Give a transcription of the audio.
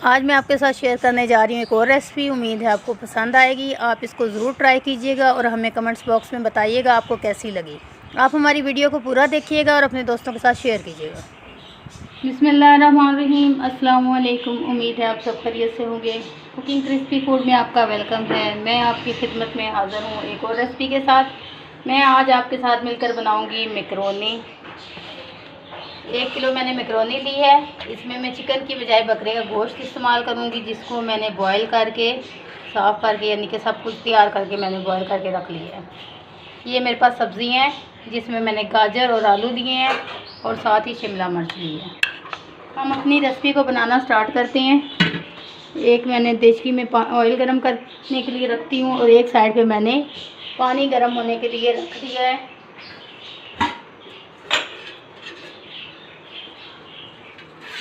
आज मैं आपके साथ शेयर करने जा रही हूँ एक और रेसिपी। उम्मीद है आपको पसंद आएगी। आप इसको ज़रूर ट्राई कीजिएगा और हमें कमेंट्स बॉक्स में बताइएगा आपको कैसी लगी। आप हमारी वीडियो को पूरा देखिएगा और अपने दोस्तों के साथ शेयर कीजिएगा। बिस्मिल्लाहिर्रहमानिर्रहीम। अस्सलाम वालेकुम। उम्मीद है आप सब खैरियत से होंगे। कुकिंग क्रिस्पी फूड में आपका वेलकम है। मैं आपकी खिदमत में हाज़िर हूँ एक और रेसिपी के साथ। मैं आज आपके साथ मिलकर बनाऊँगी मैकरोनी। 1 किलो मैंने मैकरोनी ली है। इसमें मैं चिकन की बजाय बकरे का गोश्त इस्तेमाल करूँगी, जिसको मैंने बॉयल करके साफ़ करके यानी कि सब कुछ तैयार करके मैंने बॉयल करके रख लिया है। ये मेरे पास सब्ज़ी हैं जिसमें मैंने गाजर और आलू लिए हैं और साथ ही शिमला मिर्च ली है। हम अपनी रेसिपी को बनाना स्टार्ट करते हैं। एक मैंने देचकी में ऑयल गरम करने के लिए रखती हूँ और एक साइड पे मैंने पानी गरम होने के लिए रख दिया है।